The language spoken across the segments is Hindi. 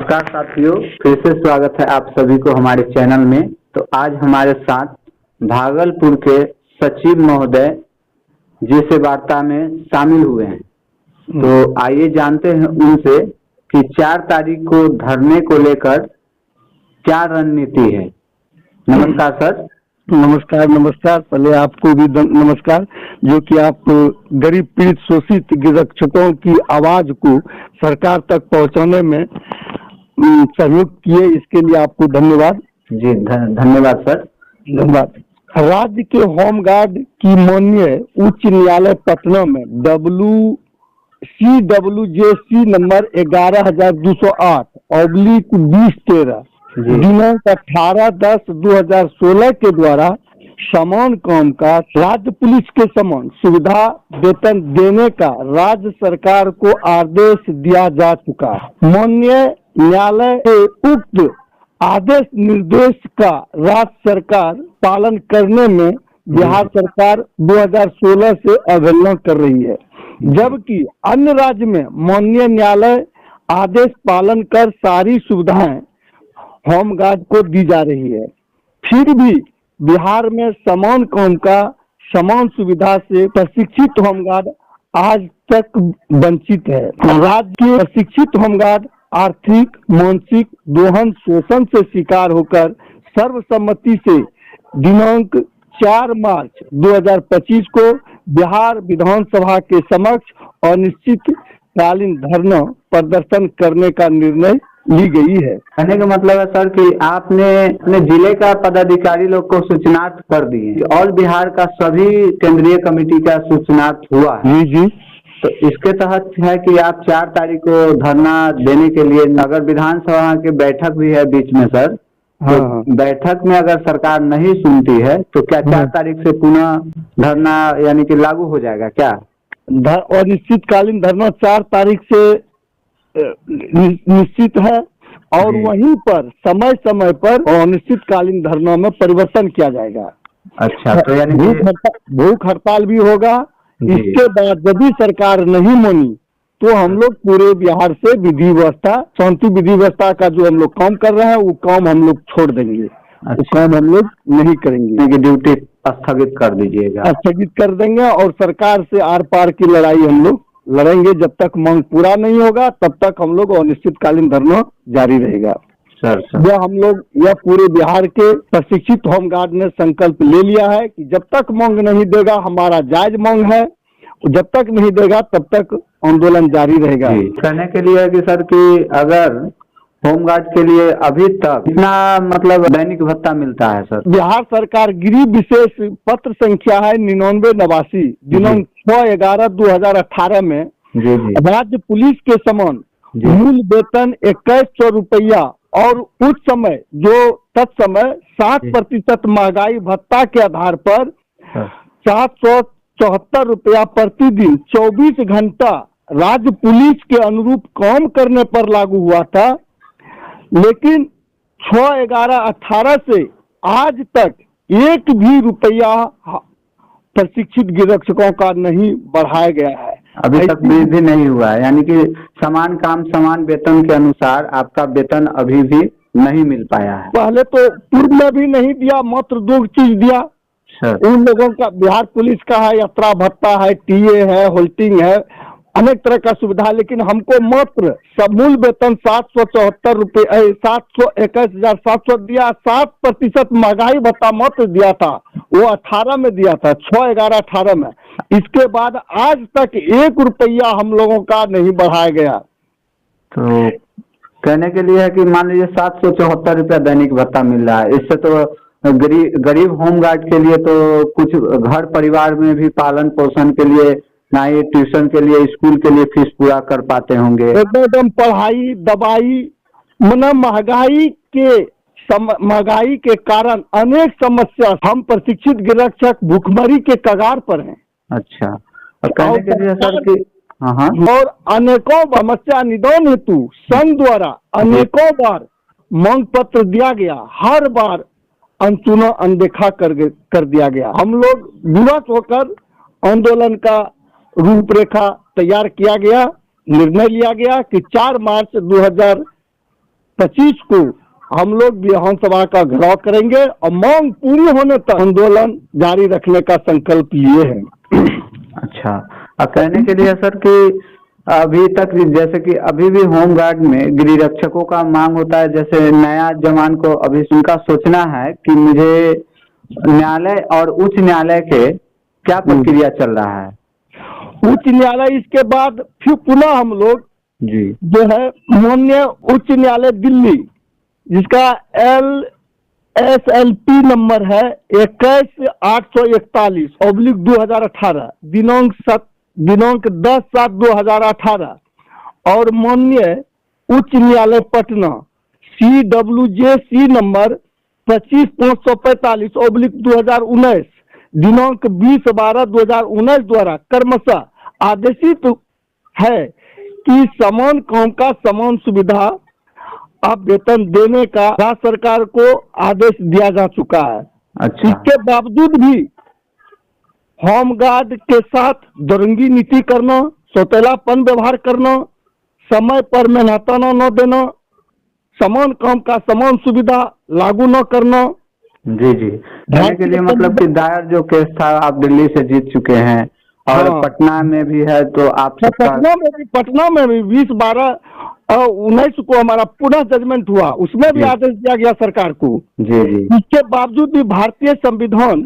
नमस्कार साथियों, फिर से स्वागत है आप सभी को हमारे चैनल में। तो आज हमारे साथ भागलपुर के सचिव महोदय जिस वार्ता में शामिल हुए हैं, तो आइए जानते हैं उनसे कि 4 तारीख को धरने को लेकर क्या रणनीति है। नमस्कार सर। नमस्कार। पहले आपको भी नमस्कार, जो कि आप गरीब पीड़ित शोषित गिरक्षकों की आवाज को सरकार तक पहुंचाने में सहयोग किए, इसके लिए आपको धन्यवाद। जी धन्यवाद सर। धन्यवाद। राज्य के होमगार्ड की माननीय उच्च न्यायालय पटना में CWJC नंबर 11,208/2013 दिनांक 18/10/2016 के द्वारा समान काम का राज्य पुलिस के समान सुविधा वेतन देने का राज्य सरकार को आदेश दिया जा चुका है। माननीय न्यायालय के उक्त आदेश निर्देश का राज्य सरकार पालन करने में बिहार सरकार 2016 से अवहेलना कर रही है, जबकि अन्य राज्य में माननीय न्यायालय आदेश पालन कर सारी सुविधाएं होमगार्ड को दी जा रही है। फिर भी बिहार में समान काम का समान सुविधा से प्रशिक्षित होमगार्ड आज तक वंचित है। राज्य के प्रशिक्षित होमगार्ड आर्थिक मानसिक दोहन शोषण से शिकार होकर सर्वसम्मति से दिनांक 4 मार्च 2025 को बिहार विधानसभा के समक्ष अनिश्चितकालीन धरना प्रदर्शन करने का निर्णय ली गई है। कहने का मतलब है सर कि आपने अपने जिले का पदाधिकारी लोग को सूचनार्थ कर दिए और बिहार का सभी केंद्रीय कमेटी का सूचनार्थ हुआ है। जी। तो इसके तहत है कि आप 4 तारीख को धरना देने के लिए, अगर विधानसभा की बैठक भी है बीच में सर, हाँ। तो बैठक में अगर सरकार नहीं सुनती है तो क्या 4 तारीख से पुनः धरना यानी कि लागू हो जाएगा क्या? अनिश्चितकालीन धरना 4 तारीख से निश्चित है और वहीं पर समय पर अनिश्चितकालीन धरना में परिवर्तन किया जाएगा। अच्छा, तो यानी भूख हड़ताल भी होगा। इसके बाद यदि सरकार नहीं मानी तो हम लोग पूरे बिहार से विधि व्यवस्था, शांति विधि व्यवस्था का जो हम लोग काम कर रहे हैं वो काम हम लोग छोड़ देंगे। अच्छा। काम हम लोग नहीं करेंगे, ड्यूटी स्थगित कर दीजिएगा। स्थगित कर देंगे और सरकार से आर पार की लड़ाई हम लोग लड़ेंगे। जब तक मांग पूरा नहीं होगा तब तक हम लोग अनिश्चितकालीन धरना जारी रहेगा। सर। यह पूरे बिहार के प्रशिक्षित होमगार्ड ने संकल्प ले लिया है कि जब तक मांग नहीं देगा, हमारा जायज मांग है, जब तक नहीं देगा तब तक आंदोलन जारी रहेगा। कहने के लिए कि सर कि अगर होमगार्ड के लिए अभी तक कितना मतलब दैनिक भत्ता मिलता है सर? बिहार सरकार गरीब विशेष पत्र संख्या है 9989 दिनांक 6/11/2018 में राज्य पुलिस के समान मूल वेतन 2100 रुपया और उस समय जो तत्समय 7% महंगाई भत्ता के आधार पर 774 रुपया प्रतिदिन 24 घंटा राज्य पुलिस के अनुरूप काम करने पर लागू हुआ था। लेकिन 6/11/18 से आज तक एक भी रुपया प्रशिक्षित गिरक्षकों का नहीं बढ़ाया गया है। अभी तक भी नहीं हुआ है, यानी कि समान काम समान वेतन के अनुसार आपका वेतन अभी भी नहीं मिल पाया है। पहले तो पूर्व में भी नहीं दिया, मात्र 2 चीज दिया सर। उन लोगों का बिहार पुलिस का है यात्रा भत्ता है, टीए है, होल्टिंग है, अनेक तरह का सुविधा, लेकिन हमको मात्र मूल वेतन 774 रुपये 721,700 दिया। 7% महंगाई भत्ता मात्र दिया था, वो 18 में दिया था, 6/11/18 में। इसके बाद आज तक 1 रुपया हम लोगों का नहीं बढ़ाया गया। तो कहने के लिए है कि मान लीजिए 774 रुपया दैनिक भत्ता मिल रहा है, इससे तो गरीब होमगार्ड के लिए तो कुछ घर परिवार में भी पालन पोषण के लिए, ना ही ट्यूशन के लिए, स्कूल के लिए फीस पूरा कर पाते होंगे। एकदम पढ़ाई दवाई महंगाई के कारण अनेक समस्या, हम प्रशिक्षित गिरक्षक भूखमरी के कगार पर हैं। अच्छा, और कहने के लिए सर कि और अनेकों समस्या निदान हेतु संघ द्वारा अनेकों बार मांग पत्र दिया गया, हर बार अनसुना अनदेखा कर दिया गया। हम लोग विवश होकर आंदोलन का रूपरेखा तैयार किया गया, निर्णय लिया गया कि 4 मार्च 25 को हम लोग विधानसभा का घेराव करेंगे और मांग पूरी होने तक आंदोलन जारी रखने का संकल्प लिए हैं। अच्छा, अब कहने के लिए सर कि अभी तक जैसे कि अभी भी होमगार्ड में गृह रक्षकों का मांग होता है, जैसे नया जवान को अभी उनका सोचना है कि मुझे न्यायालय और उच्च न्यायालय के क्या प्रक्रिया चल रहा है। उच्च न्यायालय इसके बाद फिर पुनः हम लोग जी जो है माननीय उच्च न्यायालय दिल्ली, जिसका LSLP नंबर है 21841/2018 दिनांक 10/7/2018 और माननीय उच्च न्यायालय पटना CWJC नंबर 25545/2019 दिनांक 20/12/2019 द्वारा क्रमशः आदेशित है कि समान काम का समान सुविधा अब वेतन देने का राज्य सरकार को आदेश दिया जा चुका है। अच्छा, इसके बावजूद भी होमगार्ड के साथ दरंगी नीति करना, सौतेलापन व्यवहार करना, समय पर मेहनताना न देना, समान काम का समान सुविधा लागू न करना। जी जी, कहने के लिए मतलब कि दायर जो केस था आप दिल्ली से जीत चुके हैं और हाँ। पटना में भी है, तो आप पटना में भी 20/12/19 को हमारा पुनः जजमेंट हुआ, उसमें भी आदेश दिया गया सरकार को। जी जी, इसके बावजूद भी भारतीय संविधान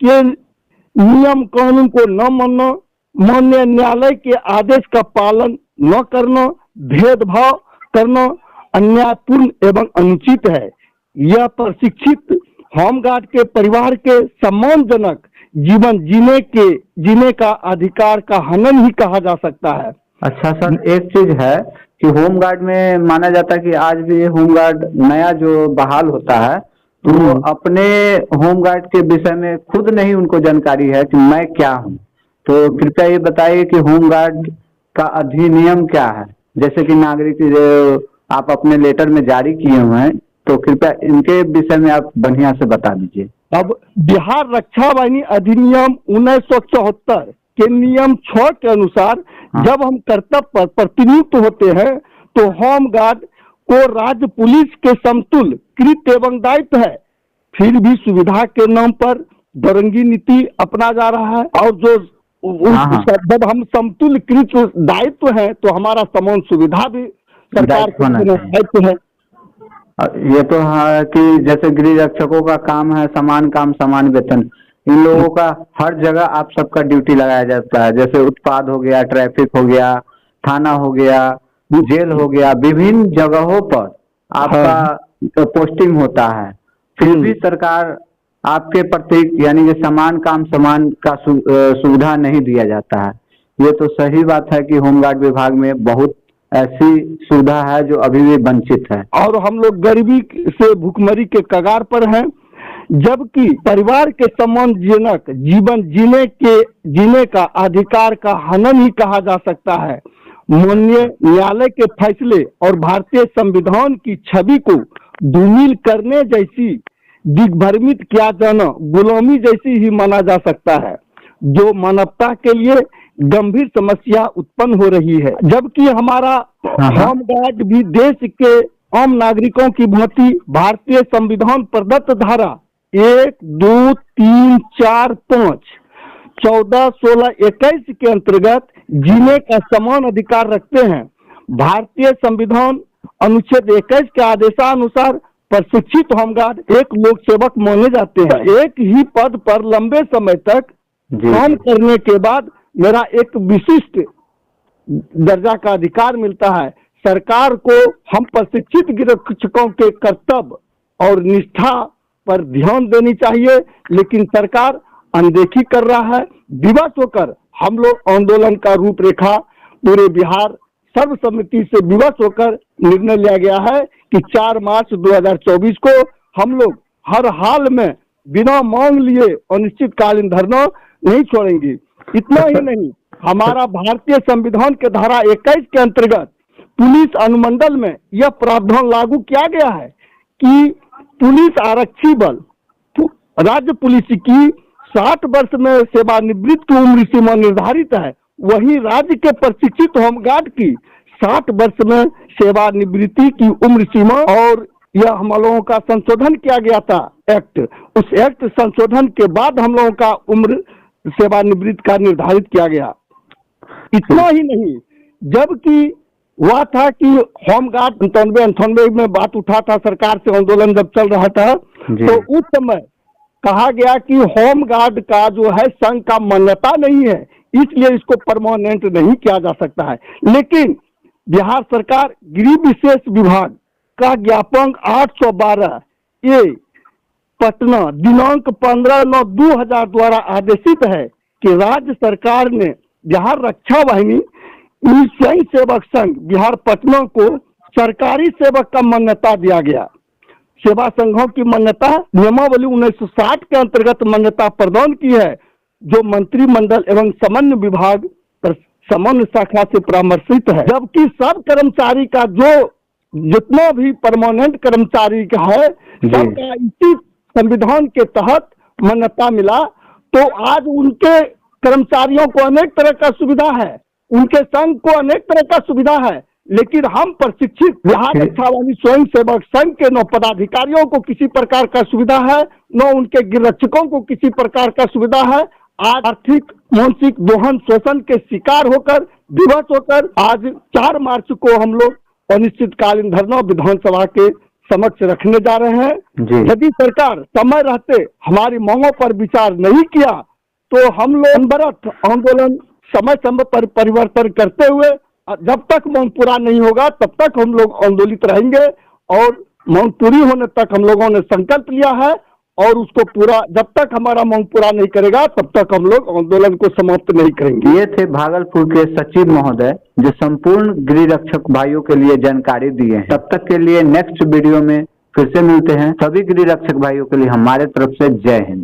के नियम कानून को न मानना, माननीय न्यायालय के आदेश का पालन न करना, भेदभाव करना अन्यायपूर्ण एवं अनुचित है। यह प्रशिक्षित होमगार्ड के परिवार के सम्मानजनक जीवन जीने का अधिकार का हनन ही कहा जा सकता है। अच्छा सर, एक चीज है कि होमगार्ड में माना जाता है कि आज भी ये होमगार्ड नया जो बहाल होता है तो वो अपने होमगार्ड के विषय में खुद नहीं उनको जानकारी है कि मैं क्या हूँ। तो कृपया ये बताइए कि होमगार्ड का अधिनियम क्या है, जैसे कि नागरिक आप अपने लेटर में जारी किए हुए हैं, तो कृपया इनके विषय में आप बढ़िया से बता दीजिए। अब बिहार रक्षा वाहिनी अधिनियम 1974 के नियम 6 के अनुसार जब हम कर्तव्य पर प्रतिनियुक्त होते हैं तो होमगार्ड को राज्य पुलिस के समतुल्य कृत्य एवं दायित्व है। फिर भी सुविधा के नाम पर दरंगी नीति अपना जा रहा है और जो जब हम समतुल्य कृत्य दायित्व है तो हमारा समान सुविधा भी सरकार का दायित्व है। ये तो है कि जैसे गृह रक्षकों का काम है समान काम समान वेतन, इन लोगों का हर जगह आप सबका ड्यूटी लगाया जाता है, जैसे उत्पाद हो गया, ट्रैफिक हो गया, थाना हो गया, जेल हो गया, विभिन्न जगहों पर आपका पोस्टिंग होता है। फिर भी सरकार आपके प्रति यानी कि समान काम समान का सुविधा नहीं दिया जाता है। ये तो सही बात है कि होमगार्ड विभाग में बहुत ऐसी सुविधा है जो अभी भी वंचित है और हम लोग गरीबी से भूखमरी के कगार पर हैं, जबकि परिवार के सम्मानजनक जीवन जीने का अधिकार का हनन ही कहा जा सकता है। माननीय न्यायालय के फैसले और भारतीय संविधान की छवि को धूमिल करने जैसी दिग्भ्रमित किया जाना गुलामी जैसी ही माना जा सकता है, जो मानवता के लिए गंभीर समस्या उत्पन्न हो रही है। जबकि हमारा होमगार्ड भी देश के आम नागरिकों की भांति भारतीय संविधान प्रदत्त धारा 1, 2, 3, 4, 5, 14, 16, 21 के अंतर्गत जीने का समान अधिकार रखते हैं। भारतीय संविधान अनुच्छेद 21 के आदेशानुसार प्रशिक्षित होमगार्ड एक लोक सेवक माने जाते हैं। एक ही पद पर लंबे समय तक काम करने के बाद मेरा एक विशिष्ट दर्जा का अधिकार मिलता है। सरकार को हम प्रशिक्षित रक्षकों के कर्तव्य और निष्ठा पर ध्यान देनी चाहिए, लेकिन सरकार अनदेखी कर रहा है। विवश होकर हम लोग आंदोलन का रूपरेखा पूरे बिहार सर्वसम्मति से विवश होकर निर्णय लिया गया है कि 4 मार्च 2024 को हम लोग हर हाल में बिना मांग लिए अनिश्चितकालीन धरना नहीं छोड़ेंगे। इतना ही नहीं, हमारा भारतीय संविधान के धारा 21 के अंतर्गत पुलिस अनुमंडल में यह प्रावधान लागू किया गया है कि पुलिस आरक्षी बल राज्य पुलिस की 60 वर्ष में सेवानिवृत्त की उम्र सीमा निर्धारित है, वहीं राज्य के प्रशिक्षित होमगार्ड की 60 वर्ष में सेवानिवृत्ति की उम्र सीमा और यह हम लोगों का संशोधन किया गया था एक्ट। उस एक्ट संशोधन के बाद हम लोगों का उम्र सेवानिवृत्ति का निर्धारित किया गया। इतना ही नहीं, जबकि हुआ था कि होमगार्ड 98 में बात उठा था, सरकार से आंदोलन जब चल रहा था, तो उस समय कहा गया कि होमगार्ड का जो है संघ का मान्यता नहीं है, इसलिए इसको परमानेंट नहीं किया जा सकता है। लेकिन बिहार सरकार गृह विशेष विभाग का ज्ञापन 812 ए पटना दिनांक 15/9/2000 द्वारा आदेशित है कि राज्य सरकार ने बिहार रक्षा वाहिनी स्वयं सेवक संघ बिहार पटना को सरकारी सेवक का मान्यता दिया गया। सेवा संघों की मान्यता नियमावली 1960 के अंतर्गत मान्यता प्रदान की है, जो मंत्रिमंडल एवं समन्वय विभाग समन्वय शाखा से परामर्शित है। जबकि सब कर्मचारी का जितना भी परमानेंट कर्मचारी का है, सबका इसी संविधान के तहत मान्यता मिला। तो आज उनके कर्मचारियों को अनेक तरह का सुविधा है, उनके संघ को अनेक तरह का सुविधा है, लेकिन हम प्रशिक्षित बिहार रक्षा वाहिनी स्वयं सेवक संघ के न पदाधिकारियों को किसी प्रकार का सुविधा है, न उनके गृहरक्षकों को किसी प्रकार का सुविधा है। आज आर्थिक मानसिक दोहन शोषण के शिकार होकर विवश होकर आज 4 मार्च को हम लोग अनिश्चितकालीन धरना विधानसभा के समक्ष रखने जा रहे हैं। यदि सरकार समय रहते हमारी मांगों पर विचार नहीं किया तो हम लोग अनवरत आंदोलन समय समय पर परिवर्तन करते हुए जब तक मांग पूरा नहीं होगा तब तक हम लोग आंदोलित रहेंगे, और मांग पूरी होने तक हम लोगों ने संकल्प लिया है, और उसको पूरा जब तक हमारा मांग पूरा नहीं करेगा तब तक हम लोग आंदोलन को समाप्त नहीं करेंगे। ये थे भागलपुर के सचिव महोदय, जो संपूर्ण गृह रक्षक भाइयों के लिए जानकारी दिए हैं। तब तक के लिए नेक्स्ट वीडियो में फिर से मिलते हैं। सभी गृह रक्षक भाइयों के लिए हमारे तरफ से जय हिंद।